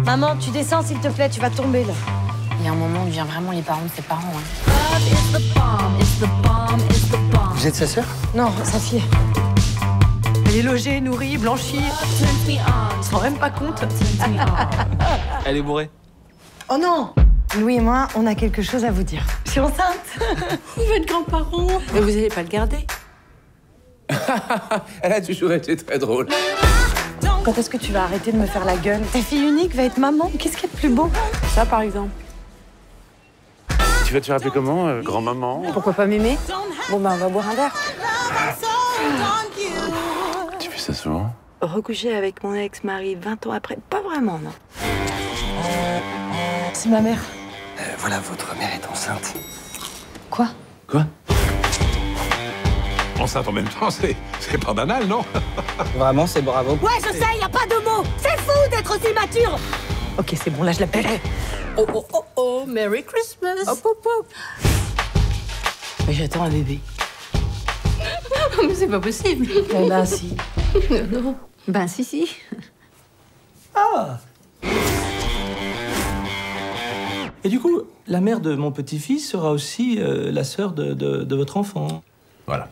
Maman, tu descends s'il te plaît, tu vas tomber là. Il y a un moment, on devient vraiment les parents de ses parents. Hein. Vous êtes sa sœur? Non, sa fille. Elle est logée, nourrie, blanchie. Ils se rend même pas compte. Elle est bourrée. Oh non! Louis et moi, on a quelque chose à vous dire. Je suis enceinte. Vous êtes grands-parents. Mais vous n'allez pas le garder. Elle a toujours été très drôle. Quand est-ce que tu vas arrêter de me faire la gueule? Ta fille unique va être maman. Qu'est-ce qu'il y a de plus beau? Ça, par exemple. Tu vas te faire appeler comment, grand-maman? Pourquoi pas m'aimer? Bon, ben, on va boire un verre. Tu fais ça souvent? Recoucher avec mon ex-mari 20 ans après, pas vraiment, non. C'est ma mère. Voilà, votre mère est enceinte. Quoi? Quoi? Enceinte en même temps, c'est pas banal, non? Vraiment, c'est bravo. Ouais, je sais, y a pas de mots. C'est fou d'être aussi mature. Ok, c'est bon, là, je l'appelle. Oh, oh, oh, oh, Merry Christmas. Hop, hop, hop. Mais j'attends un bébé. Mais c'est pas possible. Eh ben, si. Non. Ben, si. Ah! Et du coup, la mère de mon petit-fils sera aussi la sœur de votre enfant. Voilà.